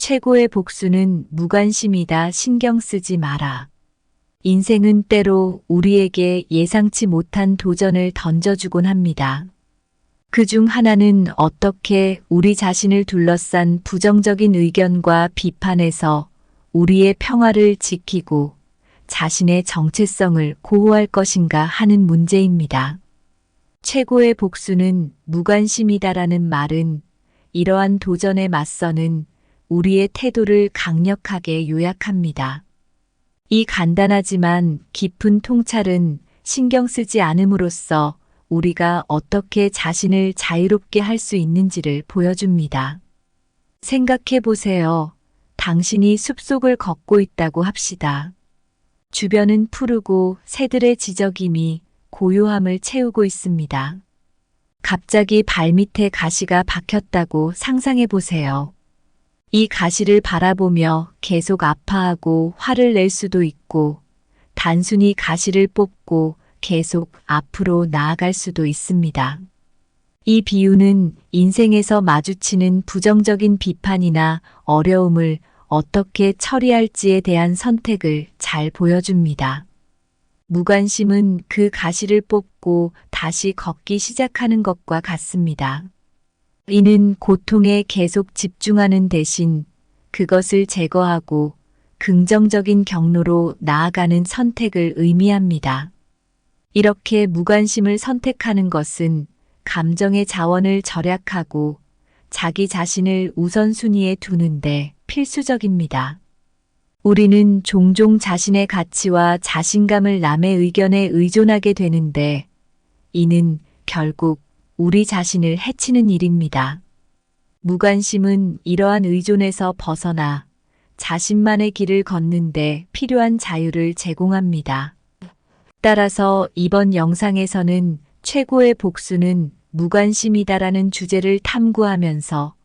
최고의 복수는 무관심이다. 신경 쓰지 마라. 인생은 때로 우리에게 예상치 못한 도전을 던져주곤 합니다. 그 중 하나는 어떻게 우리 자신을 둘러싼 부정적인 의견과 비판에서 우리의 평화를 지키고 자신의 정체성을 고호할 것인가 하는 문제입니다. 최고의 복수는 무관심이다라는 말은 이러한 도전에 맞서는 우리의 태도를 강력하게 요약합니다. 이 간단하지만 깊은 통찰은 신경 쓰지 않음으로써 우리가 어떻게 자신을 자유롭게 할 수 있는지를 보여줍니다. 생각해 보세요. 당신이 숲속을 걷고 있다고 합시다. 주변은 푸르고 새들의 지저귀미, 고요함을 채우고 있습니다. 갑자기 발밑에 가시가 박혔다고 상상해 보세요. 이 가시를 바라보며 계속 아파하고 화를 낼 수도 있고, 단순히 가시를 뽑고 계속 앞으로 나아갈 수도 있습니다. 이 비유는 인생에서 마주치는 부정적인 비판이나 어려움을 어떻게 처리할지에 대한 선택을 잘 보여줍니다. 무관심은 그 가시를 뽑고 다시 걷기 시작하는 것과 같습니다. 이는 고통에 계속 집중하는 대신 그것을 제거하고 긍정적인 경로로 나아가는 선택을 의미합니다. 이렇게 무관심을 선택하는 것은 감정의 자원을 절약하고 자기 자신을 우선순위에 두는데 필수적입니다. 우리는 종종 자신의 가치와 자신감을 남의 의견에 의존하게 되는데 이는 결국 우리 자신을 해치는 일입니다. 무관심은 이러한 의존에서 벗어나 자신만의 길을 걷는데 필요한 자유를 제공합니다. 따라서 이번 영상에서는 최고의 복수는 무관심이다라는 주제를 탐구하면서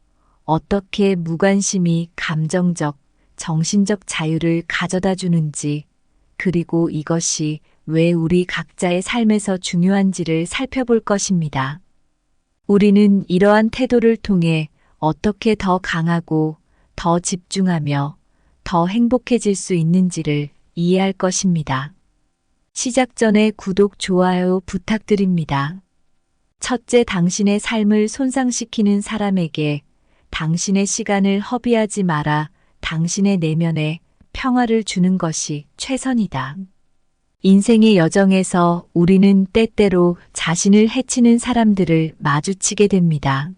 어떻게 무관심이 감정적, 정신적 자유를 가져다 주는지, 그리고 이것이 왜 우리 각자의 삶에서 중요한지를 살펴볼 것입니다. 우리는 이러한 태도를 통해 어떻게 더 강하고 더 집중하며 더 행복해질 수 있는지를 이해할 것입니다. 시작 전에 구독, 좋아요 부탁드립니다. 첫째, 당신의 삶을 손상시키는 사람에게 당신의 시간을 허비하지 마라. 당신의 내면에 평화를 주는 것이 최선이다. 인생의 여정에서 우리는 때때로 자신을 해치는 사람들을 마주치게 됩니다.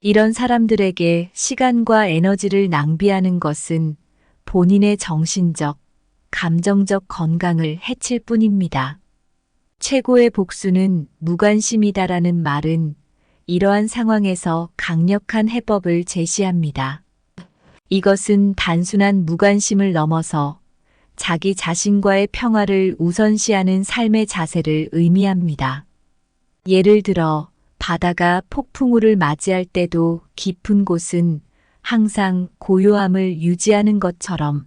이런 사람들에게 시간과 에너지를 낭비하는 것은 본인의 정신적, 감정적 건강을 해칠 뿐입니다. 최고의 복수는 무관심이다라는 말은 이러한 상황에서 강력한 해법을 제시합니다. 이것은 단순한 무관심을 넘어서 자기 자신과의 평화를 우선시하는 삶의 자세를 의미합니다. 예를 들어 바다가 폭풍우를 맞이할 때도 깊은 곳은 항상 고요함을 유지하는 것처럼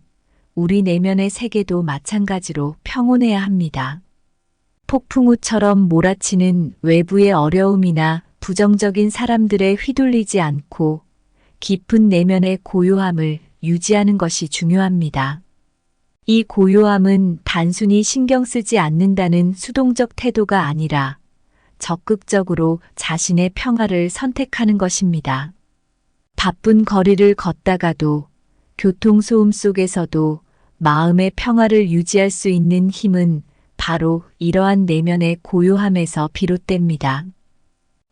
우리 내면의 세계도 마찬가지로 평온해야 합니다. 폭풍우처럼 몰아치는 외부의 어려움이나 부정적인 사람들에 휘둘리지 않고 깊은 내면의 고요함을 유지하는 것이 중요합니다. 이 고요함은 단순히 신경 쓰지 않는다는 수동적 태도가 아니라 적극적으로 자신의 평화를 선택하는 것입니다. 바쁜 거리를 걷다가도 교통소음 속에서도 마음의 평화를 유지할 수 있는 힘은 바로 이러한 내면의 고요함에서 비롯됩니다.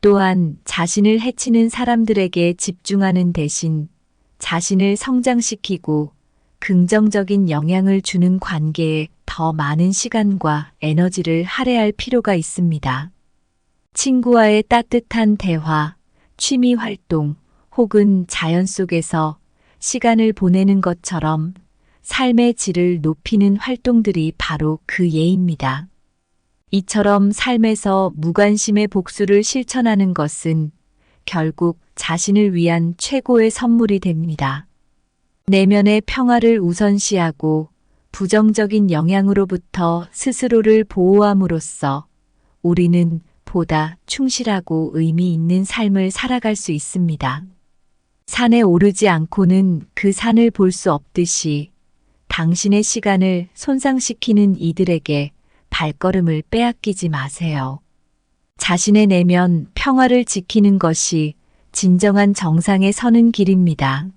또한 자신을 해치는 사람들에게 집중하는 대신 자신을 성장시키고 긍정적인 영향을 주는 관계에 더 많은 시간과 에너지를 할애할 필요가 있습니다. 친구와의 따뜻한 대화, 취미 활동, 혹은 자연 속에서 시간을 보내는 것처럼 삶의 질을 높이는 활동들이 바로 그 예입니다. 이처럼 삶에서 무관심의 복수를 실천하는 것은 결국 자신을 위한 최고의 선물이 됩니다. 내면의 평화를 우선시하고 부정적인 영향으로부터 스스로를 보호함으로써 우리는 보다 충실하고 의미 있는 삶을 살아갈 수 있습니다. 산에 오르지 않고는 그 산을 볼 수 없듯이 당신의 시간을 손상시키는 이들에게 발걸음을 빼앗기지 마세요. 자신의 내면 평화를 지키는 것이 진정한 정상에 서는 길입니다.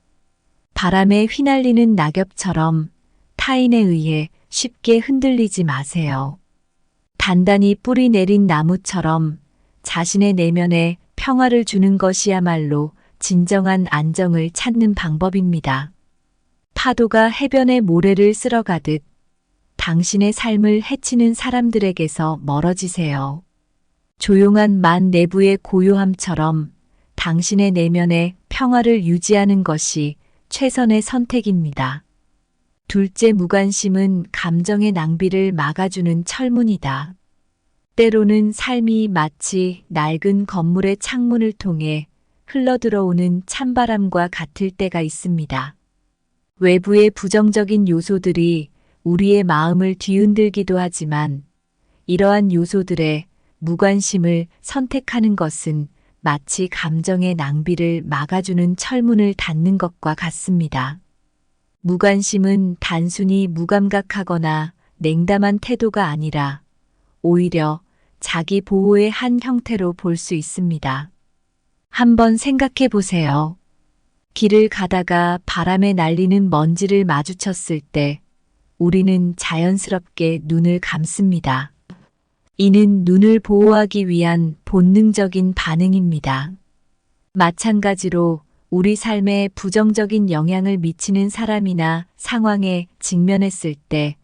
바람에 휘날리는 낙엽처럼 타인에 의해 쉽게 흔들리지 마세요. 단단히 뿌리 내린 나무처럼 자신의 내면에 평화를 주는 것이야말로 진정한 안정을 찾는 방법입니다. 파도가 해변의 모래를 쓸어가듯 당신의 삶을 해치는 사람들에게서 멀어지세요. 조용한 만 내부의 고요함처럼 당신의 내면의 평화를 유지하는 것이 최선의 선택입니다. 둘째, 무관심은 감정의 낭비를 막아주는 철문이다. 때로는 삶이 마치 낡은 건물의 창문을 통해 흘러들어오는 찬바람과 같을 때가 있습니다. 외부의 부정적인 요소들이 우리의 마음을 뒤흔들기도 하지만 이러한 요소들의 무관심을 선택하는 것은 마치 감정의 낭비를 막아주는 철문을 닫는 것과 같습니다. 무관심은 단순히 무감각하거나 냉담한 태도가 아니라 오히려 자기 보호의 한 형태로 볼 수 있습니다. 한번 생각해 보세요. 길을 가다가 바람에 날리는 먼지를 마주쳤을 때 우리는 자연스럽게 눈을 감습니다. 이는 눈을 보호하기 위한 본능적인 반응입니다. 마찬가지로 우리 삶에 부정적인 영향을 미치는 사람이나 상황에 직면했을 때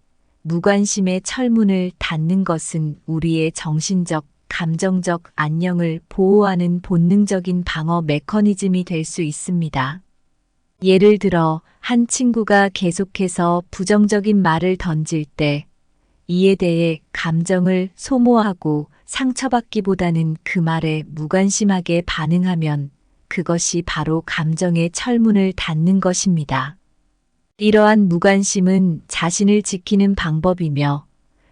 무관심의 철문을 닫는 것은 우리의 정신적, 감정적 안녕을 보호하는 본능적인 방어 메커니즘이 될 수 있습니다. 예를 들어 한 친구가 계속해서 부정적인 말을 던질 때 이에 대해 감정을 소모하고 상처받기보다는 그 말에 무관심하게 반응하면 그것이 바로 감정의 철문을 닫는 것입니다. 이러한 무관심은 자신을 지키는 방법이며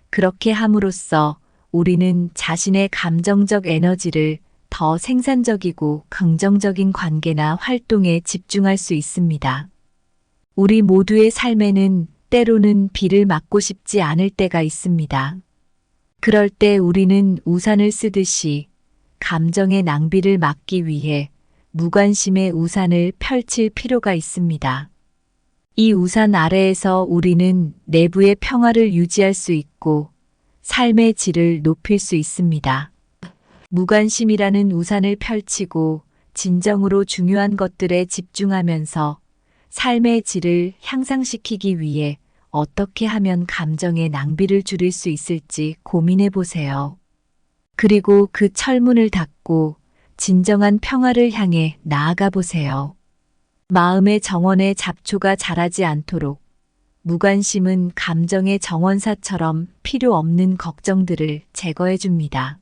그렇게 함으로써 우리는 자신의 감정적 에너지를 더 생산적이고 긍정적인 관계나 활동에 집중할 수 있습니다. 우리 모두의 삶에는 때로는 비를 맞고 싶지 않을 때가 있습니다. 그럴 때 우리는 우산을 쓰듯이 감정의 낭비를 막기 위해 무관심의 우산을 펼칠 필요가 있습니다. 이 우산 아래에서 우리는 내부의 평화를 유지할 수 있고 삶의 질을 높일 수 있습니다. 무관심이라는 우산을 펼치고 진정으로 중요한 것들에 집중하면서 삶의 질을 향상시키기 위해 어떻게 하면 감정의 낭비를 줄일 수 있을지 고민해 보세요. 그리고 그 철문을 닫고 진정한 평화를 향해 나아가 보세요. 마음의 정원에 잡초가 자라지 않도록 무관심은 감정의 정원사처럼 필요 없는 걱정들을 제거해 줍니다.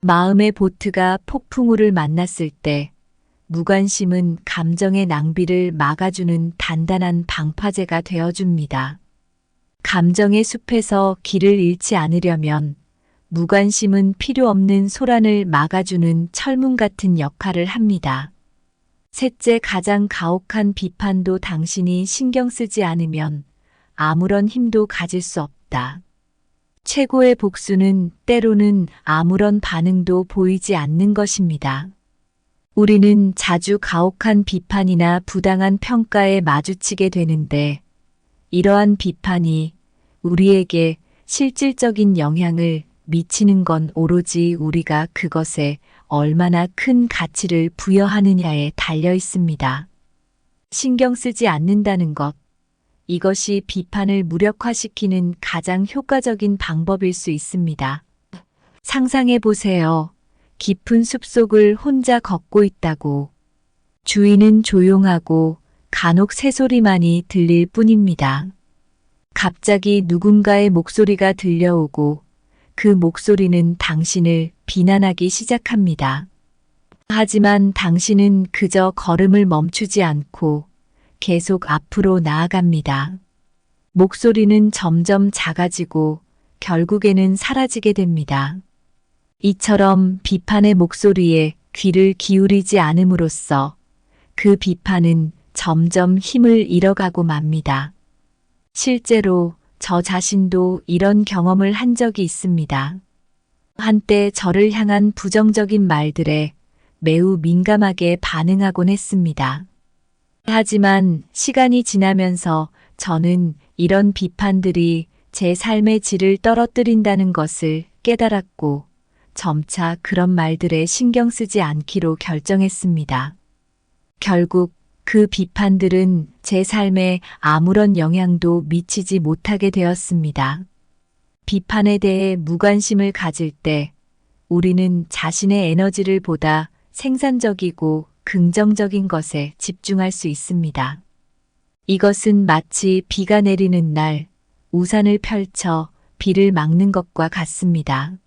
마음의 보트가 폭풍우를 만났을 때 무관심은 감정의 낭비를 막아주는 단단한 방파제가 되어줍니다. 감정의 숲에서 길을 잃지 않으려면 무관심은 필요 없는 소란을 막아주는 철문 같은 역할을 합니다. 셋째, 가장 가혹한 비판도 당신이 신경 쓰지 않으면 아무런 힘도 가질 수 없다. 최고의 복수는 때로는 아무런 반응도 보이지 않는 것입니다. 우리는 자주 가혹한 비판이나 부당한 평가에 마주치게 되는데 이러한 비판이 우리에게 실질적인 영향을 미치는 건 오로지 우리가 그것에 얼마나 큰 가치를 부여하느냐에 달려 있습니다. 신경 쓰지 않는다는 것, 이것이 비판을 무력화시키는 가장 효과적인 방법일 수 있습니다. 상상해 보세요. 깊은 숲속을 혼자 걷고 있다고. 주위는 조용하고 간혹 새소리만이 들릴 뿐입니다. 갑자기 누군가의 목소리가 들려오고 그 목소리는 당신을 비난하기 시작합니다. 하지만 당신은 그저 걸음을 멈추지 않고 계속 앞으로 나아갑니다. 목소리는 점점 작아지고 결국에는 사라지게 됩니다. 이처럼 비판의 목소리에 귀를 기울이지 않음으로써 그 비판은 점점 힘을 잃어가고 맙니다. 실제로 저 자신도 이런 경험을 한 적이 있습니다. 한때 저를 향한 부정적인 말들에 매우 민감하게 반응하곤 했습니다. 하지만 시간이 지나면서 저는 이런 비판들이 제 삶의 질을 떨어뜨린다는 것을 깨달았고 점차 그런 말들에 신경 쓰지 않기로 결정했습니다. 결국 그 비판들은 제 삶에 아무런 영향도 미치지 못하게 되었습니다. 비판에 대해 무관심을 가질 때 우리는 자신의 에너지를 보다 생산적이고 긍정적인 것에 집중할 수 있습니다. 이것은 마치 비가 내리는 날 우산을 펼쳐 비를 막는 것과 같습니다.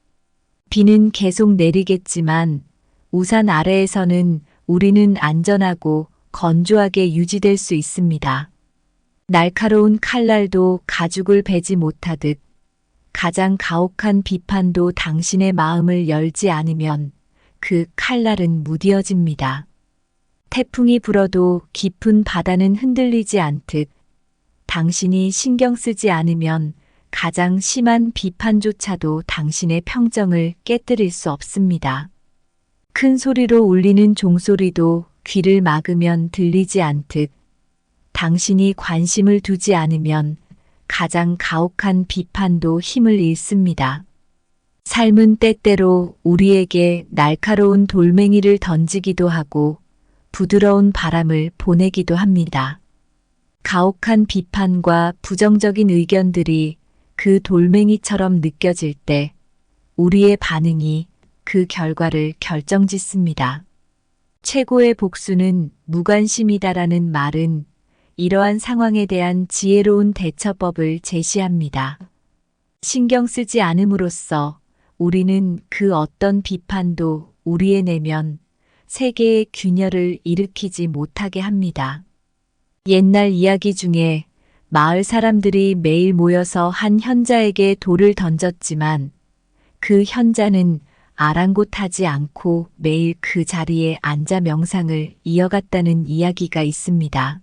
비는 계속 내리겠지만 우산 아래에서는 우리는 안전하고 건조하게 유지될 수 있습니다. 날카로운 칼날도 가죽을 베지 못하듯 가장 가혹한 비판도 당신의 마음을 열지 않으면 그 칼날은 무뎌집니다. 태풍이 불어도 깊은 바다는 흔들리지 않듯 당신이 신경 쓰지 않으면 가장 심한 비판조차도 당신의 평정을 깨뜨릴 수 없습니다. 큰 소리로 울리는 종소리도 귀를 막으면 들리지 않듯 당신이 관심을 두지 않으면 가장 가혹한 비판도 힘을 잃습니다. 삶은 때때로 우리에게 날카로운 돌멩이를 던지기도 하고 부드러운 바람을 보내기도 합니다. 가혹한 비판과 부정적인 의견들이 그 돌멩이처럼 느껴질 때 우리의 반응이 그 결과를 결정짓습니다. 최고의 복수는 무관심이다라는 말은 이러한 상황에 대한 지혜로운 대처법을 제시합니다. 신경 쓰지 않음으로써 우리는 그 어떤 비판도 우리의 내면 세계의 균열을 일으키지 못하게 합니다. 옛날 이야기 중에 마을 사람들이 매일 모여서 한 현자에게 돌을 던졌지만 그 현자는 아랑곳하지 않고 매일 그 자리에 앉아 명상을 이어갔다는 이야기가 있습니다.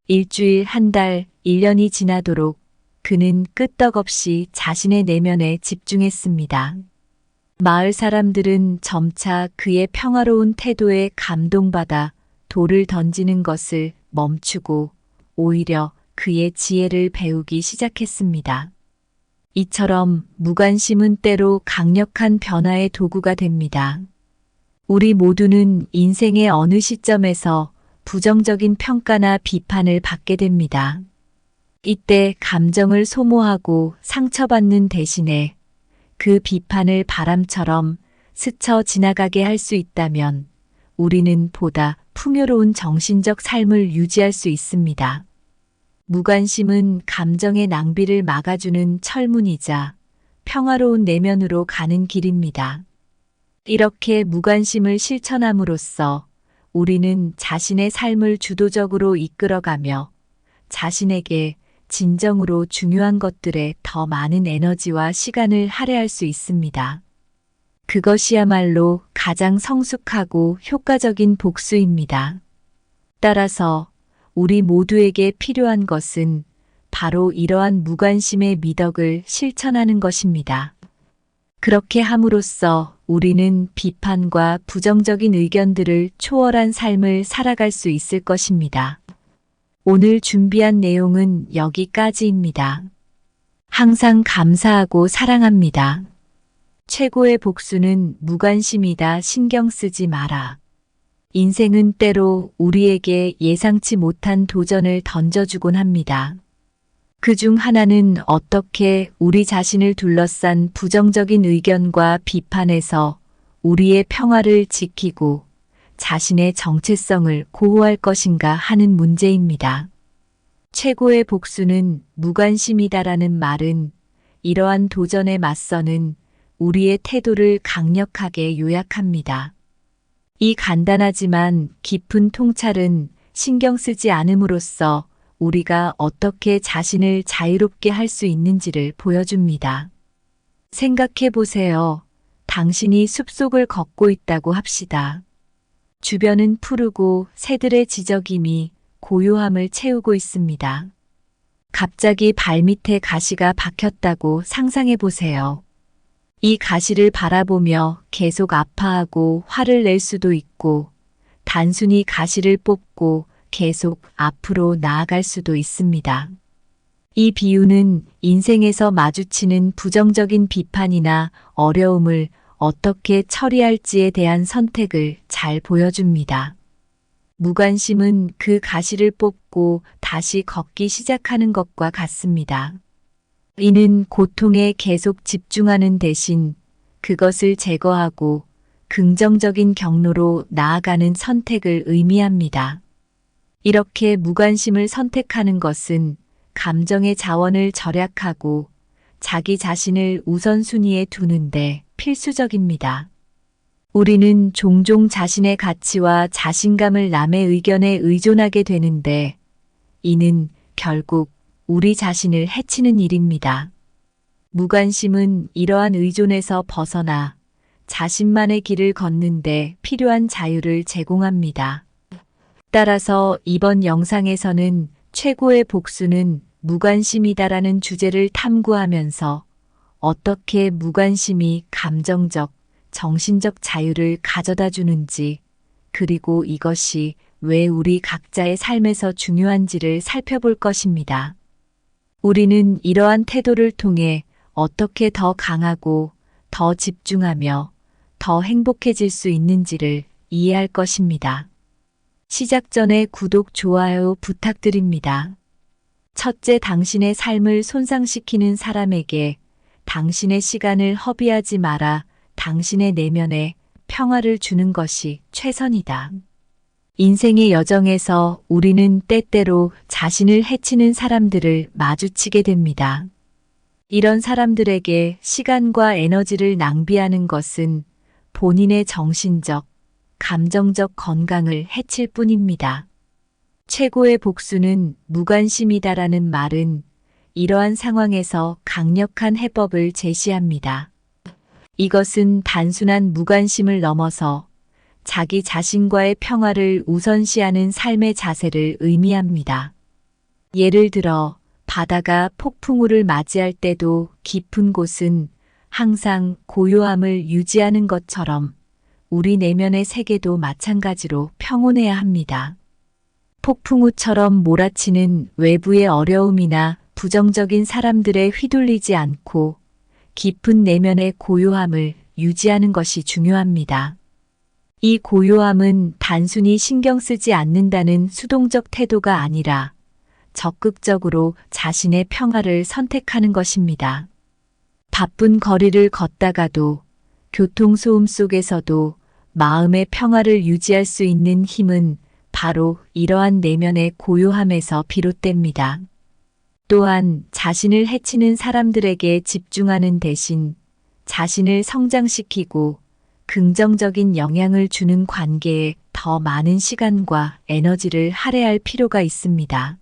일주일, 한 달, 1년이 지나도록 그는 끄떡없이 자신의 내면에 집중했습니다. 마을 사람들은 점차 그의 평화로운 태도에 감동받아 돌을 던지는 것을 멈추고 오히려 그의 지혜를 배우기 시작했습니다. 이처럼 무관심은 때로 강력한 변화의 도구가 됩니다. 우리 모두는 인생의 어느 시점에서 부정적인 평가나 비판을 받게 됩니다. 이때 감정을 소모하고 상처받는 대신에 그 비판을 바람처럼 스쳐 지나가게 할 수 있다면 우리는 보다 풍요로운 정신적 삶을 유지할 수 있습니다. 무관심은 감정의 낭비를 막아주는 철문이자 평화로운 내면으로 가는 길입니다. 이렇게 무관심을 실천함으로써 우리는 자신의 삶을 주도적으로 이끌어가며 자신에게 진정으로 중요한 것들에 더 많은 에너지와 시간을 할애할 수 있습니다. 그것이야말로 가장 성숙하고 효과적인 복수입니다. 따라서 우리 모두에게 필요한 것은 바로 이러한 무관심의 미덕을 실천하는 것입니다. 그렇게 함으로써 우리는 비판과 부정적인 의견들을 초월한 삶을 살아갈 수 있을 것입니다. 오늘 준비한 내용은 여기까지입니다. 항상 감사하고 사랑합니다. 최고의 복수는 무관심이다. 신경 쓰지 마라. 인생은 때로 우리에게 예상치 못한 도전을 던져주곤 합니다. 그중 하나는 어떻게 우리 자신을 둘러싼 부정적인 의견과 비판에서 우리의 평화를 지키고 자신의 정체성을 고호할 것인가 하는 문제입니다. 최고의 복수는 무관심이다라는 말은 이러한 도전에 맞서는 우리의 태도를 강력하게 요약합니다. 이 간단하지만 깊은 통찰은 신경 쓰지 않음으로써 우리가 어떻게 자신을 자유롭게 할 수 있는지를 보여줍니다. 생각해 보세요. 당신이 숲속을 걷고 있다고 합시다. 주변은 푸르고 새들의 지저귀미 고요함을 채우고 있습니다. 갑자기 발밑에 가시가 박혔다고 상상해 보세요. 이 가시를 바라보며 계속 아파하고 화를 낼 수도 있고, 단순히 가시를 뽑고 계속 앞으로 나아갈 수도 있습니다. 이 비유는 인생에서 마주치는 부정적인 비판이나 어려움을 어떻게 처리할지에 대한 선택을 잘 보여줍니다. 무관심은 그 가시를 뽑고 다시 걷기 시작하는 것과 같습니다. 이는 고통에 계속 집중하는 대신 그것을 제거하고 긍정적인 경로로 나아가는 선택을 의미합니다. 이렇게 무관심을 선택하는 것은 감정의 자원을 절약하고 자기 자신을 우선순위에 두는데 필수적입니다. 우리는 종종 자신의 가치와 자신감을 남의 의견에 의존하게 되는데, 이는 결국 우리 자신을 해치는 일입니다. 무관심은 이러한 의존에서 벗어나 자신만의 길을 걷는데 필요한 자유를 제공합니다. 따라서 이번 영상에서는 최고의 복수는 무관심이다라는 주제를 탐구하면서 어떻게 무관심이 감정적, 정신적 자유를 가져다 주는지, 그리고 이것이 왜 우리 각자의 삶에서 중요한지를 살펴볼 것입니다. 우리는 이러한 태도를 통해 어떻게 더 강하고 더 집중하며 더 행복해질 수 있는지를 이해할 것입니다. 시작 전에 구독, 좋아요 부탁드립니다. 첫째, 당신의 삶을 손상시키는 사람에게 당신의 시간을 허비하지 마라. 당신의 내면에 평화를 주는 것이 최선이다. 인생의 여정에서 우리는 때때로 자신을 해치는 사람들을 마주치게 됩니다. 이런 사람들에게 시간과 에너지를 낭비하는 것은 본인의 정신적, 감정적 건강을 해칠 뿐입니다. 최고의 복수는 무관심이다라는 말은 이러한 상황에서 강력한 해법을 제시합니다. 이것은 단순한 무관심을 넘어서 자기 자신과의 평화를 우선시하는 삶의 자세를 의미합니다. 예를 들어 바다가 폭풍우를 맞이할 때도 깊은 곳은 항상 고요함을 유지하는 것처럼 우리 내면의 세계도 마찬가지로 평온해야 합니다. 폭풍우처럼 몰아치는 외부의 어려움이나 부정적인 사람들에 휘둘리지 않고 깊은 내면의 고요함을 유지하는 것이 중요합니다. 이 고요함은 단순히 신경 쓰지 않는다는 수동적 태도가 아니라 적극적으로 자신의 평화를 선택하는 것입니다. 바쁜 거리를 걷다가도 교통소음 속에서도 마음의 평화를 유지할 수 있는 힘은 바로 이러한 내면의 고요함에서 비롯됩니다. 또한 자신을 해치는 사람들에게 집중하는 대신 자신을 성장시키고 긍정적인 영향을 주는 관계에 더 많은 시간과 에너지를 할애할 필요가 있습니다.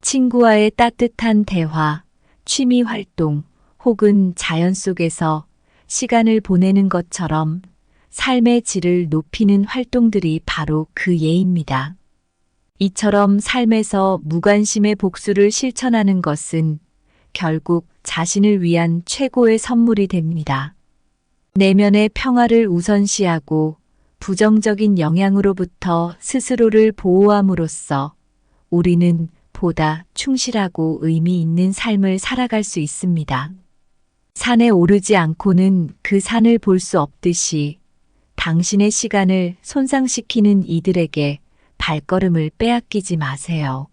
친구와의 따뜻한 대화, 취미 활동, 혹은 자연 속에서 시간을 보내는 것처럼 삶의 질을 높이는 활동들이 바로 그 예입니다. 이처럼 삶에서 무관심의 복수를 실천하는 것은 결국 자신을 위한 최고의 선물이 됩니다. 내면의 평화를 우선시하고 부정적인 영향으로부터 스스로를 보호함으로써 우리는 보다 충실하고 의미 있는 삶을 살아갈 수 있습니다. 산에 오르지 않고는 그 산을 볼 수 없듯이 당신의 시간을 손상시키는 이들에게 발걸음을 빼앗기지 마세요.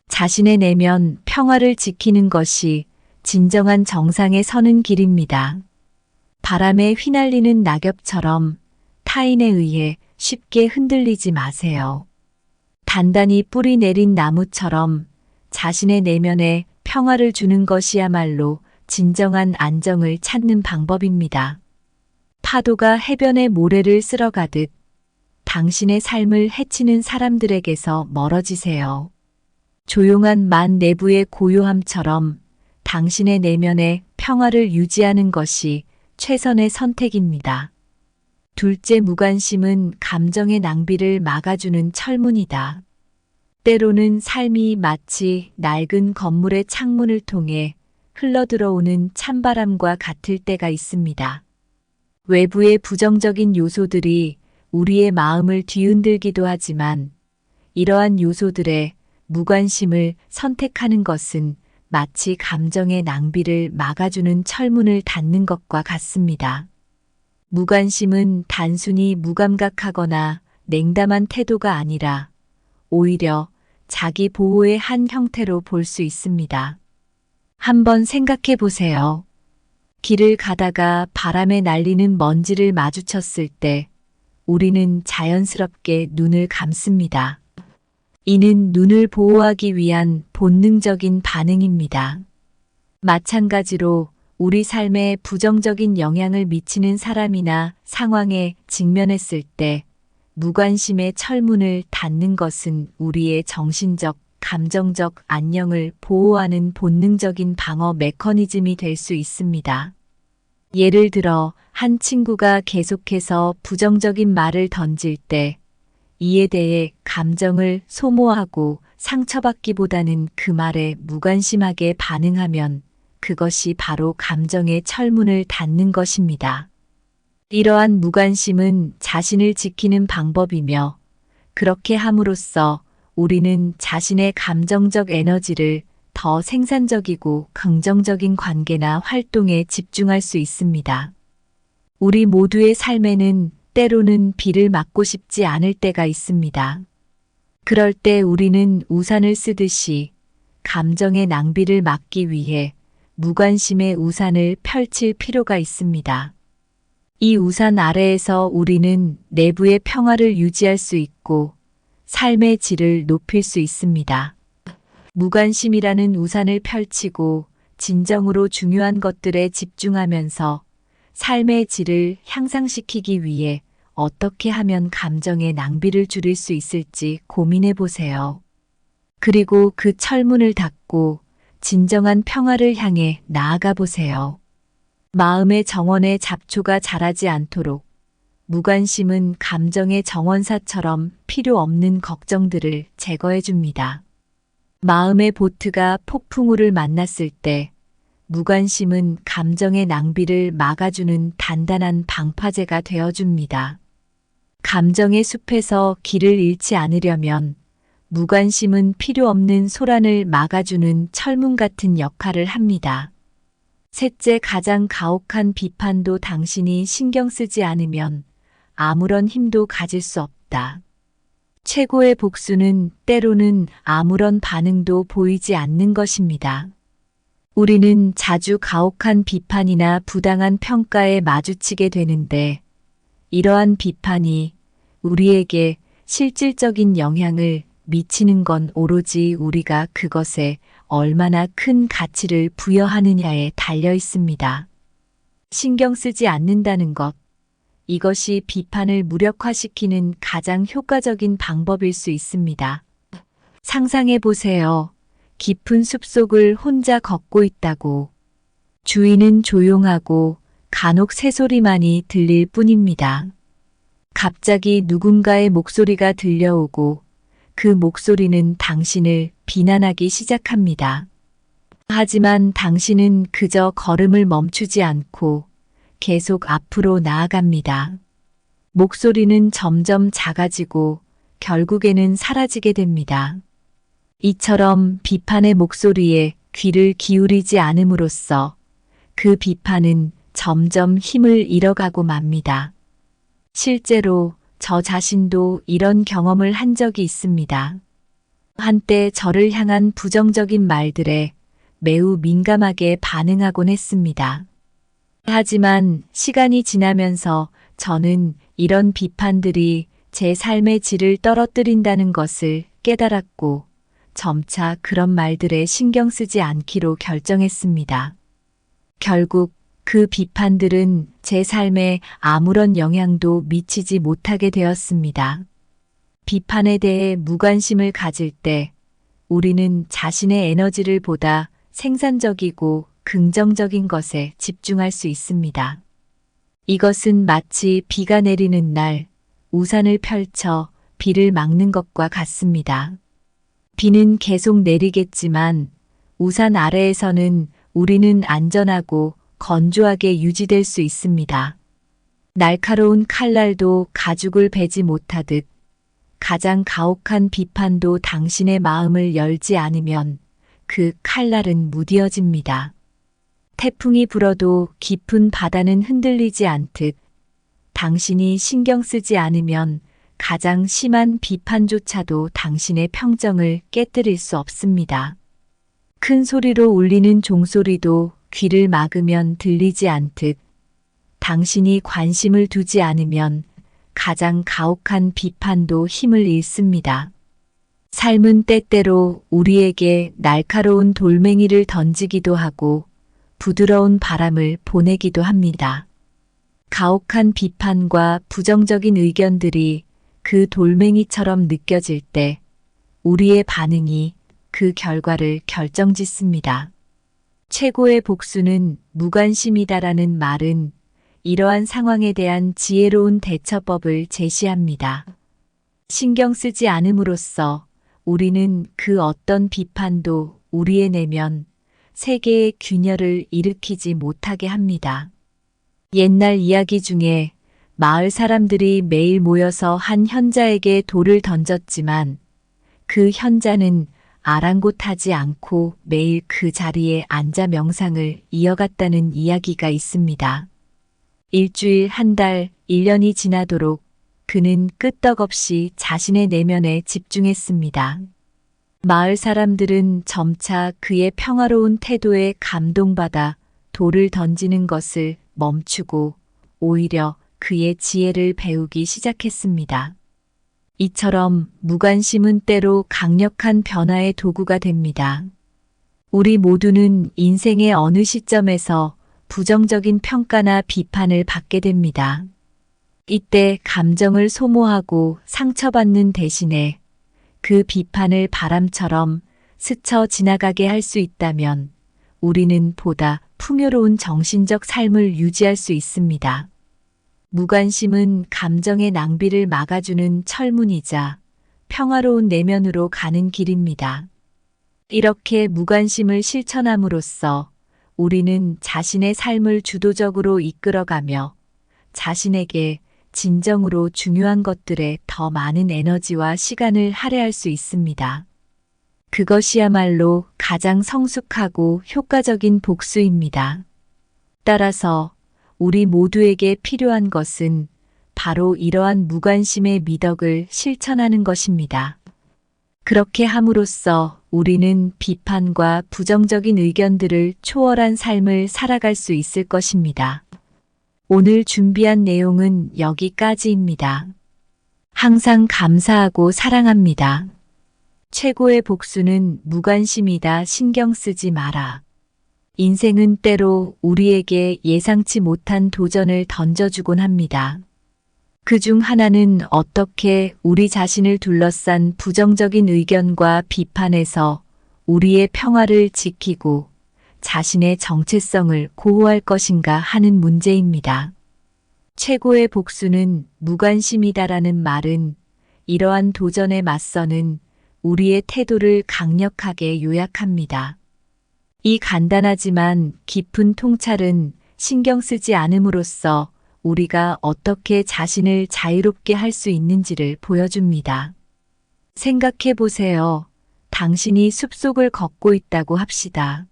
자신의 내면 평화를 지키는 것이 진정한 정상에 서는 길입니다. 바람에 휘날리는 낙엽처럼 타인에 의해 쉽게 흔들리지 마세요. 단단히 뿌리 내린 나무처럼 자신의 내면에 평화를 주는 것이야말로 진정한 안정을 찾는 방법입니다. 파도가 해변의 모래를 쓸어가듯 당신의 삶을 해치는 사람들에게서 멀어지세요. 조용한 만 내부의 고요함처럼 당신의 내면의 평화를 유지하는 것이 최선의 선택입니다. 둘째, 무관심은 감정의 낭비를 막아주는 철문이다. 때로는 삶이 마치 낡은 건물의 창문을 통해 흘러들어오는 찬바람과 같을 때가 있습니다. 외부의 부정적인 요소들이 우리의 마음을 뒤흔들기도 하지만 이러한 요소들의 무관심을 선택하는 것은 마치 감정의 낭비를 막아주는 철문을 닫는 것과 같습니다. 무관심은 단순히 무감각하거나 냉담한 태도가 아니라 오히려 자기 보호의 한 형태로 볼 수 있습니다. 한번 생각해 보세요. 길을 가다가 바람에 날리는 먼지를 마주쳤을 때 우리는 자연스럽게 눈을 감습니다. 이는 눈을 보호하기 위한 본능적인 반응입니다. 마찬가지로 우리 삶에 부정적인 영향을 미치는 사람이나 상황에 직면했을 때 무관심의 철문을 닫는 것은 우리의 정신적, 감정적 안녕을 보호하는 본능적인 방어 메커니즘이 될 수 있습니다. 예를 들어 한 친구가 계속해서 부정적인 말을 던질 때 이에 대해 감정을 소모하고 상처받기보다는 그 말에 무관심하게 반응하면 그것이 바로 감정의 철문을 닫는 것입니다. 이러한 무관심은 자신을 지키는 방법이며 그렇게 함으로써 우리는 자신의 감정적 에너지를 더 생산적이고 긍정적인 관계나 활동에 집중할 수 있습니다. 우리 모두의 삶에는 때로는 비를 맞고 싶지 않을 때가 있습니다. 그럴 때 우리는 우산을 쓰듯이 감정의 낭비를 막기 위해 무관심의 우산을 펼칠 필요가 있습니다. 이 우산 아래에서 우리는 내부의 평화를 유지할 수 있고 삶의 질을 높일 수 있습니다. 무관심이라는 우산을 펼치고 진정으로 중요한 것들에 집중하면서 삶의 질을 향상시키기 위해 어떻게 하면 감정의 낭비를 줄일 수 있을지 고민해 보세요. 그리고 그 철문을 닫고 진정한 평화를 향해 나아가 보세요. 마음의 정원에 잡초가 자라지 않도록 무관심은 감정의 정원사처럼 필요 없는 걱정들을 제거해 줍니다. 마음의 보트가 폭풍우를 만났을 때 무관심은 감정의 낭비를 막아주는 단단한 방파제가 되어줍니다. 감정의 숲에서 길을 잃지 않으려면 무관심은 필요 없는 소란을 막아주는 철문 같은 역할을 합니다. 셋째, 가장 가혹한 비판도 당신이 신경 쓰지 않으면 아무런 힘도 가질 수 없다. 최고의 복수는 때로는 아무런 반응도 보이지 않는 것입니다. 우리는 자주 가혹한 비판이나 부당한 평가에 마주치게 되는데 이러한 비판이 우리에게 실질적인 영향을 미치는 건 오로지 우리가 그것에 얼마나 큰 가치를 부여하느냐에 달려 있습니다. 신경 쓰지 않는다는 것, 이것이 비판을 무력화시키는 가장 효과적인 방법일 수 있습니다. 상상해 보세요. 깊은 숲속을 혼자 걷고 있다고. 주위는 조용하고 간혹 새소리만이 들릴 뿐입니다. 갑자기 누군가의 목소리가 들려오고 그 목소리는 당신을 비난하기 시작합니다. 하지만 당신은 그저 걸음을 멈추지 않고 계속 앞으로 나아갑니다. 목소리는 점점 작아지고 결국에는 사라지게 됩니다. 이처럼 비판의 목소리에 귀를 기울이지 않음으로써 그 비판은 점점 힘을 잃어가고 맙니다. 실제로 저 자신도 이런 경험을 한 적이 있습니다. 한때 저를 향한 부정적인 말들에 매우 민감하게 반응하곤 했습니다. 하지만 시간이 지나면서 저는 이런 비판들이 제 삶의 질을 떨어뜨린다는 것을 깨달았고 점차 그런 말들에 신경 쓰지 않기로 결정했습니다. 결국 그 비판들은 제 삶에 아무런 영향도 미치지 못하게 되었습니다. 비판에 대해 무관심을 가질 때 우리는 자신의 에너지를 보다 생산적이고 긍정적인 것에 집중할 수 있습니다. 이것은 마치 비가 내리는 날 우산을 펼쳐 비를 막는 것과 같습니다. 비는 계속 내리겠지만 우산 아래에서는 우리는 안전하고 건조하게 유지될 수 있습니다. 날카로운 칼날도 가죽을 베지 못하듯 가장 가혹한 비판도 당신의 마음을 열지 않으면 그 칼날은 무뎌집니다. 태풍이 불어도 깊은 바다는 흔들리지 않듯 당신이 신경 쓰지 않으면 가장 심한 비판조차도 당신의 평정을 깨뜨릴 수 없습니다. 큰 소리로 울리는 종소리도 귀를 막으면 들리지 않듯 당신이 관심을 두지 않으면 가장 가혹한 비판도 힘을 잃습니다. 삶은 때때로 우리에게 날카로운 돌멩이를 던지기도 하고 부드러운 바람을 보내기도 합니다. 가혹한 비판과 부정적인 의견들이 그 돌멩이처럼 느껴질 때 우리의 반응이 그 결과를 결정짓습니다. 최고의 복수는 무관심이다라는 말은 이러한 상황에 대한 지혜로운 대처법을 제시합니다. 신경 쓰지 않음으로써 우리는 그 어떤 비판도 우리의 내면 세계의 균열을 일으키지 못하게 합니다. 옛날 이야기 중에 마을 사람들이 매일 모여서 한 현자에게 돌을 던졌지만 그 현자는 아랑곳하지 않고 매일 그 자리에 앉아 명상을 이어갔다는 이야기가 있습니다. 일주일, 한 달, 1년이 지나도록 그는 끄떡없이 자신의 내면에 집중했습니다. 마을 사람들은 점차 그의 평화로운 태도에 감동받아 돌을 던지는 것을 멈추고 오히려 그의 지혜를 배우기 시작했습니다. 이처럼 무관심은 때로 강력한 변화의 도구가 됩니다. 우리 모두는 인생의 어느 시점에서 부정적인 평가나 비판을 받게 됩니다. 이때 감정을 소모하고 상처받는 대신에 그 비판을 바람처럼 스쳐 지나가게 할 수 있다면 우리는 보다 풍요로운 정신적 삶을 유지할 수 있습니다. 무관심은 감정의 낭비를 막아주는 철문이자 평화로운 내면으로 가는 길입니다. 이렇게 무관심을 실천함으로써 우리는 자신의 삶을 주도적으로 이끌어가며 자신에게 진정으로 중요한 것들에 더 많은 에너지와 시간을 할애할 수 있습니다. 그것이야말로 가장 성숙하고 효과적인 복수입니다. 따라서 우리 모두에게 필요한 것은 바로 이러한 무관심의 미덕을 실천하는 것입니다. 그렇게 함으로써 우리는 비판과 부정적인 의견들을 초월한 삶을 살아갈 수 있을 것입니다. 오늘 준비한 내용은 여기까지입니다. 항상 감사하고 사랑합니다. 최고의 복수는 무관심이다. 신경 쓰지 마라. 인생은 때로 우리에게 예상치 못한 도전을 던져주곤 합니다. 그중 하나는 어떻게 우리 자신을 둘러싼 부정적인 의견과 비판에서 우리의 평화를 지키고 자신의 정체성을 고호할 것인가 하는 문제입니다. 최고의 복수는 무관심이다라는 말은 이러한 도전에 맞서는 우리의 태도를 강력하게 요약합니다. 이 간단하지만 깊은 통찰은 신경 쓰지 않음으로써 우리가 어떻게 자신을 자유롭게 할 수 있는지를 보여줍니다. 생각해 보세요. 당신이 숲속을 걷고 있다고 합시다.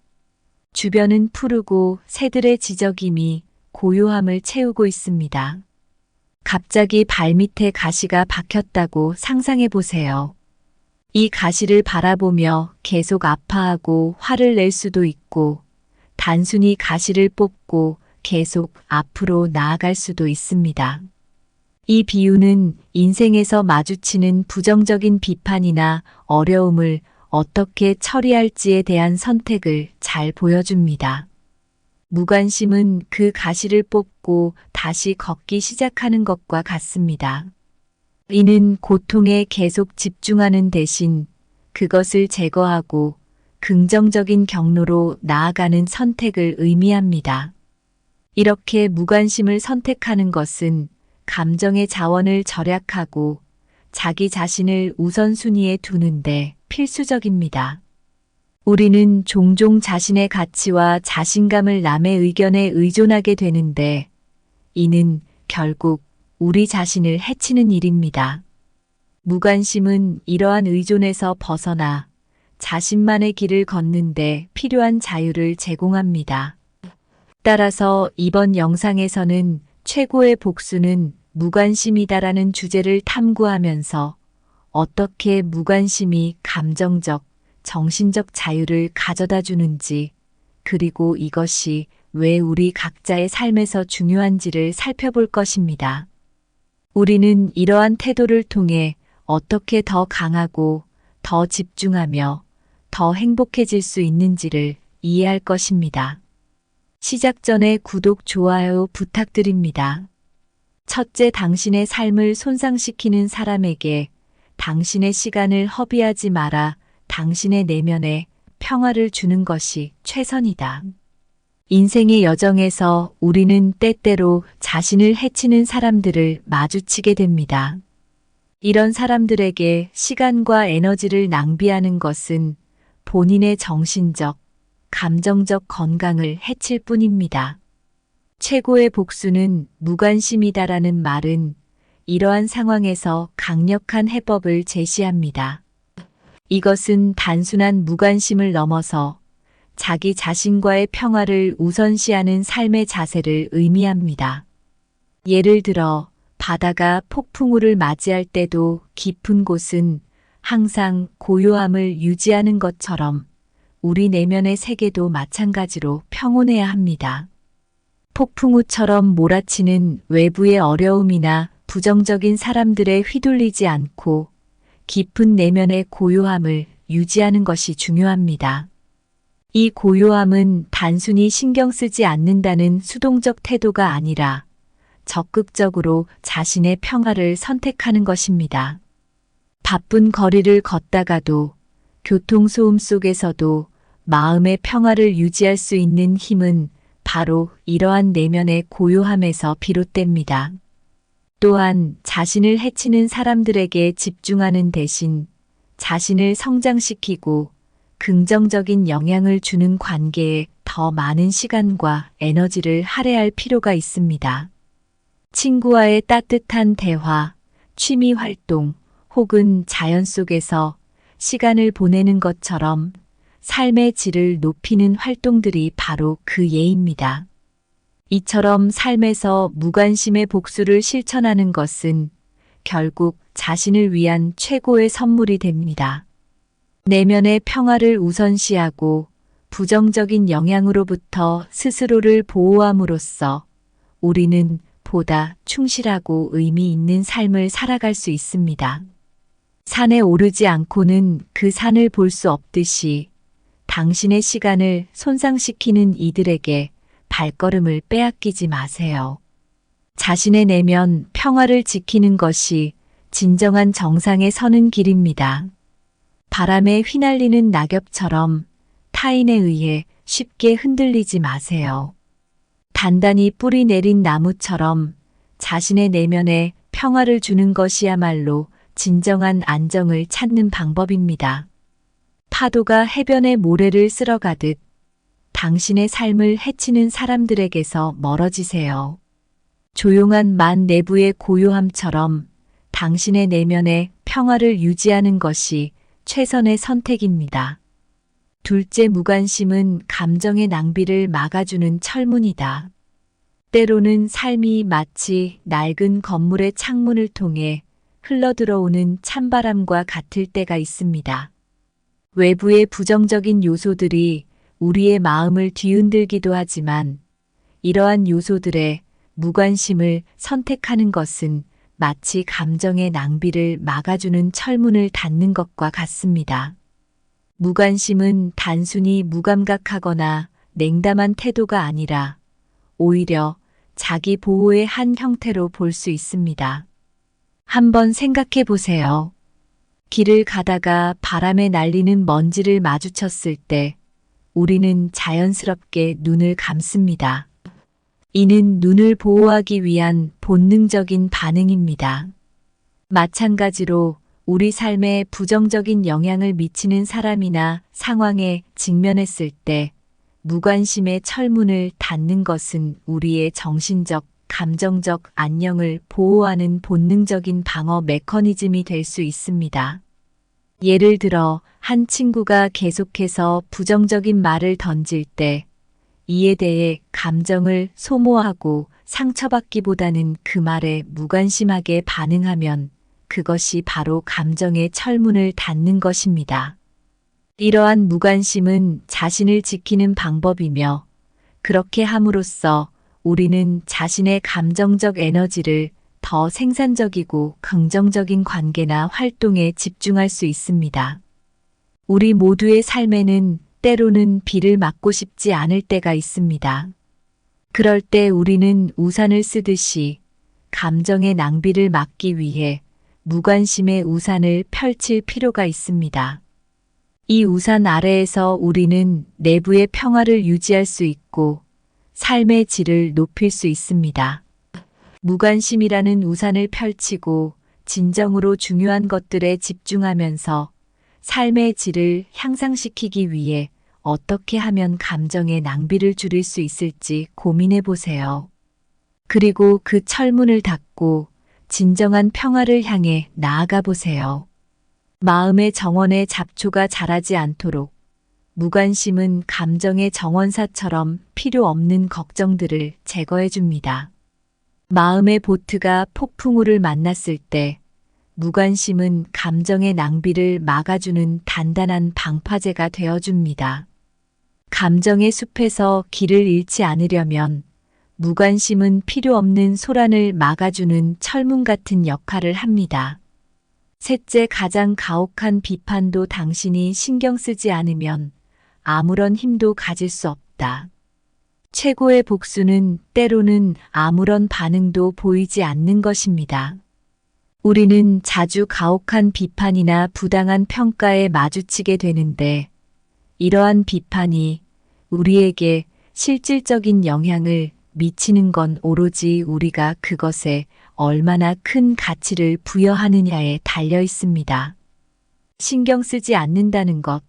주변은 푸르고 새들의 지저귀미, 고요함을 채우고 있습니다. 갑자기 발밑에 가시가 박혔다고 상상해 보세요. 이 가시를 바라보며 계속 아파하고 화를 낼 수도 있고 단순히 가시를 뽑고 계속 앞으로 나아갈 수도 있습니다. 이 비유는 인생에서 마주치는 부정적인 비판이나 어려움을 어떻게 처리할지에 대한 선택을 잘 보여줍니다. 무관심은 그 가시를 뽑고 다시 걷기 시작하는 것과 같습니다. 이는 고통에 계속 집중하는 대신 그것을 제거하고 긍정적인 경로로 나아가는 선택을 의미합니다. 이렇게 무관심을 선택하는 것은 감정의 자원을 절약하고 자기 자신을 우선순위에 두는데 필수적입니다. 우리는 종종 자신의 가치와 자신감을 남의 의견에 의존하게 되는데 이는 결국 우리 자신을 해치는 일입니다. 무관심은 이러한 의존에서 벗어나 자신만의 길을 걷는데 필요한 자유를 제공합니다. 따라서 이번 영상에서는 최고의 복수는 무관심이다라는 주제를 탐구하면서 어떻게 무관심이 감정적, 정신적 자유를 가져다 주는지, 그리고 이것이 왜 우리 각자의 삶에서 중요한지를 살펴볼 것입니다. 우리는 이러한 태도를 통해 어떻게 더 강하고 더 집중하며 더 행복해질 수 있는지를 이해할 것입니다. 시작 전에 구독, 좋아요 부탁드립니다. 첫째, 당신의 삶을 손상시키는 사람에게 당신의 시간을 허비하지 마라. 당신의 내면에 평화를 주는 것이 최선이다. 인생의 여정에서 우리는 때때로 자신을 해치는 사람들을 마주치게 됩니다. 이런 사람들에게 시간과 에너지를 낭비하는 것은 본인의 정신적, 감정적 건강을 해칠 뿐입니다. 최고의 복수는 무관심이다라는 말은 이러한 상황에서 강력한 해법을 제시합니다. 이것은 단순한 무관심을 넘어서 자기 자신과의 평화를 우선시하는 삶의 자세를 의미합니다. 예를 들어 바다가 폭풍우를 맞이할 때도 깊은 곳은 항상 고요함을 유지하는 것처럼 우리 내면의 세계도 마찬가지로 평온해야 합니다. 폭풍우처럼 몰아치는 외부의 어려움이나 부정적인 사람들에 휘둘리지 않고 깊은 내면의 고요함을 유지하는 것이 중요합니다. 이 고요함은 단순히 신경 쓰지 않는다는 수동적 태도가 아니라 적극적으로 자신의 평화를 선택하는 것입니다. 바쁜 거리를 걷다가도 교통소음 속에서도 마음의 평화를 유지할 수 있는 힘은 바로 이러한 내면의 고요함에서 비롯됩니다. 또한 자신을 해치는 사람들에게 집중하는 대신 자신을 성장시키고 긍정적인 영향을 주는 관계에 더 많은 시간과 에너지를 할애할 필요가 있습니다. 친구와의 따뜻한 대화, 취미 활동, 혹은 자연 속에서 시간을 보내는 것처럼 삶의 질을 높이는 활동들이 바로 그 예입니다. 이처럼 삶에서 무관심의 복수를 실천하는 것은 결국 자신을 위한 최고의 선물이 됩니다. 내면의 평화를 우선시하고 부정적인 영향으로부터 스스로를 보호함으로써 우리는 보다 충실하고 의미 있는 삶을 살아갈 수 있습니다. 산에 오르지 않고는 그 산을 볼 수 없듯이 당신의 시간을 손상시키는 이들에게 발걸음을 빼앗기지 마세요. 자신의 내면 평화를 지키는 것이 진정한 정상에 서는 길입니다. 바람에 휘날리는 낙엽처럼 타인에 의해 쉽게 흔들리지 마세요. 단단히 뿌리 내린 나무처럼 자신의 내면에 평화를 주는 것이야말로 진정한 안정을 찾는 방법입니다. 파도가 해변의 모래를 쓸어가듯 당신의 삶을 해치는 사람들에게서 멀어지세요. 조용한 만 내부의 고요함처럼 당신의 내면의 평화를 유지하는 것이 최선의 선택입니다. 둘째, 무관심은 감정의 낭비를 막아주는 철문이다. 때로는 삶이 마치 낡은 건물의 창문을 통해 흘러들어오는 찬바람과 같을 때가 있습니다. 외부의 부정적인 요소들이 우리의 마음을 뒤흔들기도 하지만 이러한 요소들의 무관심을 선택하는 것은 마치 감정의 낭비를 막아주는 철문을 닫는 것과 같습니다. 무관심은 단순히 무감각하거나 냉담한 태도가 아니라 오히려 자기 보호의 한 형태로 볼 수 있습니다. 한번 생각해 보세요. 길을 가다가 바람에 날리는 먼지를 마주쳤을 때 우리는 자연스럽게 눈을 감습니다. 이는 눈을 보호하기 위한 본능적인 반응입니다. 마찬가지로 우리 삶에 부정적인 영향을 미치는 사람이나 상황에 직면했을 때 무관심의 철문을 닫는 것은 우리의 정신적, 감정적 안녕을 보호하는 본능적인 방어 메커니즘이 될 수 있습니다. 예를 들어 한 친구가 계속해서 부정적인 말을 던질 때 이에 대해 감정을 소모하고 상처받기보다는 그 말에 무관심하게 반응하면 그것이 바로 감정의 철문을 닫는 것입니다. 이러한 무관심은 자신을 지키는 방법이며 그렇게 함으로써 우리는 자신의 감정적 에너지를 더 생산적이고 긍정적인 관계나 활동에 집중할 수 있습니다. 우리 모두의 삶에는 때로는 비를 맞고 싶지 않을 때가 있습니다. 그럴 때 우리는 우산을 쓰듯이 감정의 낭비를 막기 위해 무관심의 우산을 펼칠 필요가 있습니다. 이 우산 아래에서 우리는 내부의 평화를 유지할 수 있고 삶의 질을 높일 수 있습니다. 무관심이라는 우산을 펼치고 진정으로 중요한 것들에 집중하면서 삶의 질을 향상시키기 위해 어떻게 하면 감정의 낭비를 줄일 수 있을지 고민해 보세요. 그리고 그 철문을 닫고 진정한 평화를 향해 나아가 보세요. 마음의 정원에 잡초가 자라지 않도록 무관심은 감정의 정원사처럼 필요 없는 걱정들을 제거해 줍니다. 마음의 보트가 폭풍우를 만났을 때 무관심은 감정의 낭비를 막아주는 단단한 방파제가 되어줍니다. 감정의 숲에서 길을 잃지 않으려면 무관심은 필요 없는 소란을 막아주는 철문 같은 역할을 합니다. 셋째, 가장 가혹한 비판도 당신이 신경 쓰지 않으면 아무런 힘도 가질 수 없다. 최고의 복수는 때로는 아무런 반응도 보이지 않는 것입니다. 우리는 자주 가혹한 비판이나 부당한 평가에 마주치게 되는데 이러한 비판이 우리에게 실질적인 영향을 미치는 건 오로지 우리가 그것에 얼마나 큰 가치를 부여하느냐에 달려 있습니다. 신경 쓰지 않는다는 것,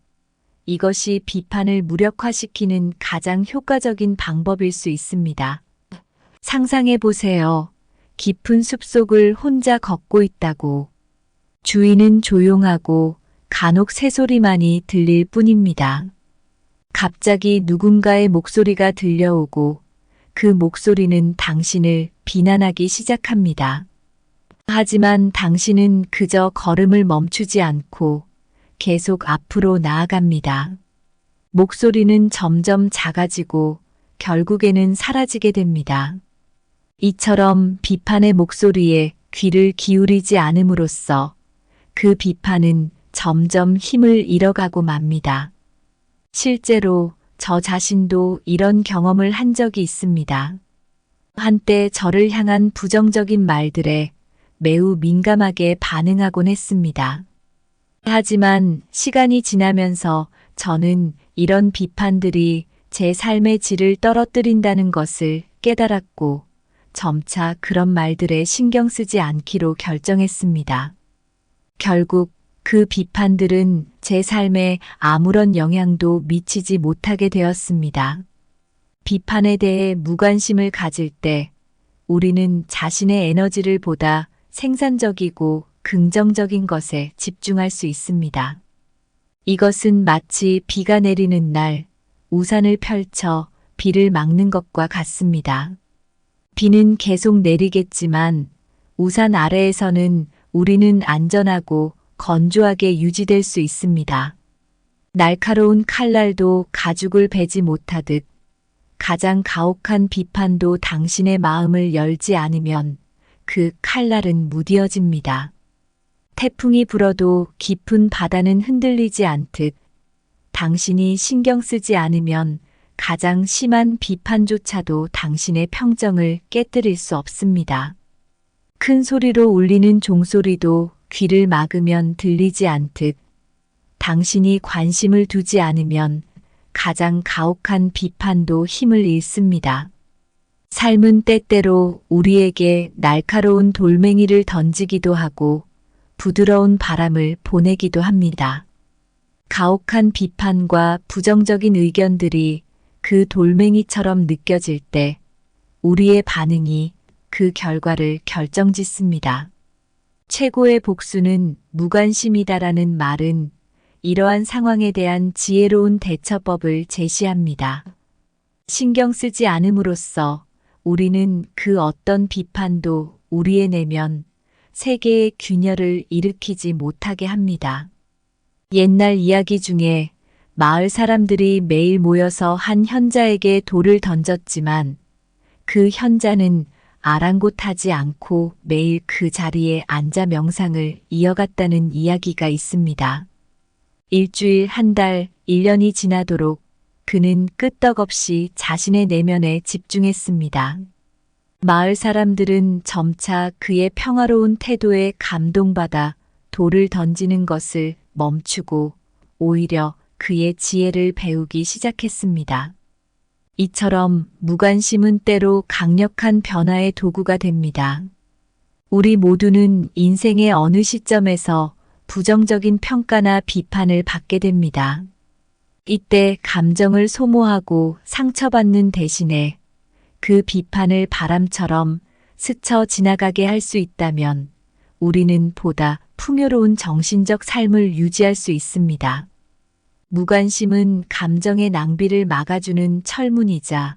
이것이 비판을 무력화시키는 가장 효과적인 방법일 수 있습니다. 상상해 보세요. 깊은 숲속을 혼자 걷고 있다고. 주위는 조용하고 간혹 새소리만이 들릴 뿐입니다. 갑자기 누군가의 목소리가 들려오고 그 목소리는 당신을 비난하기 시작합니다. 하지만 당신은 그저 걸음을 멈추지 않고 계속 앞으로 나아갑니다. 목소리는 점점 작아지고 결국에는 사라지게 됩니다. 이처럼 비판의 목소리에 귀를 기울이지 않음으로써 그 비판은 점점 힘을 잃어가고 맙니다. 실제로 저 자신도 이런 경험을 한 적이 있습니다. 한때 저를 향한 부정적인 말들에 매우 민감하게 반응하곤 했습니다. 하지만 시간이 지나면서 저는 이런 비판들이 제 삶의 질을 떨어뜨린다는 것을 깨달았고 점차 그런 말들에 신경 쓰지 않기로 결정했습니다. 결국 그 비판들은 제 삶에 아무런 영향도 미치지 못하게 되었습니다. 비판에 대해 무관심을 가질 때 우리는 자신의 에너지를 보다 생산적이고 긍정적인 것에 집중할 수 있습니다. 이것은 마치 비가 내리는 날 우산을 펼쳐 비를 막는 것과 같습니다. 비는 계속 내리겠지만 우산 아래에서는 우리는 안전하고 건조하게 유지될 수 있습니다. 날카로운 칼날도 가죽을 베지 못하듯 가장 가혹한 비판도 당신의 마음을 열지 않으면 그 칼날은 무뎌집니다. 태풍이 불어도 깊은 바다는 흔들리지 않듯 당신이 신경 쓰지 않으면 가장 심한 비판조차도 당신의 평정을 깨뜨릴 수 없습니다. 큰 소리로 울리는 종소리도 귀를 막으면 들리지 않듯 당신이 관심을 두지 않으면 가장 가혹한 비판도 힘을 잃습니다. 삶은 때때로 우리에게 날카로운 돌멩이를 던지기도 하고 부드러운 바람을 보내기도 합니다. 가혹한 비판과 부정적인 의견들이 그 돌멩이처럼 느껴질 때 우리의 반응이 그 결과를 결정짓습니다. 최고의 복수는 무관심이다라는 말은 이러한 상황에 대한 지혜로운 대처법을 제시합니다. 신경 쓰지 않음으로써 우리는 그 어떤 비판도 우리의 내면 세계의 균열을 일으키지 못하게 합니다. 옛날 이야기 중에 마을 사람들이 매일 모여서 한 현자에게 돌을 던졌지만 그 현자는 아랑곳하지 않고 매일 그 자리에 앉아 명상을 이어갔다는 이야기가 있습니다. 일주일, 한 달, 1년이 지나도록 그는 끄떡없이 자신의 내면에 집중했습니다. 마을 사람들은 점차 그의 평화로운 태도에 감동받아 돌을 던지는 것을 멈추고 오히려 그의 지혜를 배우기 시작했습니다. 이처럼 무관심은 때로 강력한 변화의 도구가 됩니다. 우리 모두는 인생의 어느 시점에서 부정적인 평가나 비판을 받게 됩니다. 이때 감정을 소모하고 상처받는 대신에 그 비판을 바람처럼 스쳐 지나가게 할 수 있다면 우리는 보다 풍요로운 정신적 삶을 유지할 수 있습니다. 무관심은 감정의 낭비를 막아주는 철문이자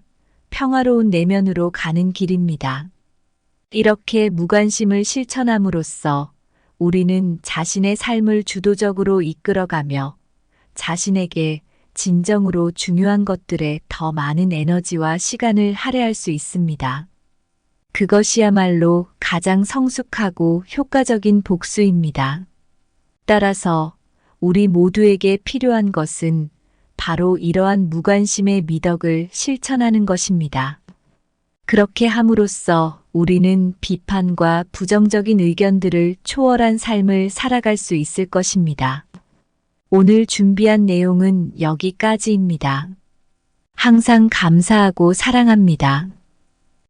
평화로운 내면으로 가는 길입니다. 이렇게 무관심을 실천함으로써 우리는 자신의 삶을 주도적으로 이끌어가며 자신에게 진정으로 중요한 것들에 더 많은 에너지와 시간을 할애할 수 있습니다. 그것이야말로 가장 성숙하고 효과적인 복수입니다. 따라서 우리 모두에게 필요한 것은 바로 이러한 무관심의 미덕을 실천하는 것입니다. 그렇게 함으로써 우리는 비판과 부정적인 의견들을 초월한 삶을 살아갈 수 있을 것입니다. 오늘 준비한 내용은 여기까지입니다. 항상 감사하고 사랑합니다.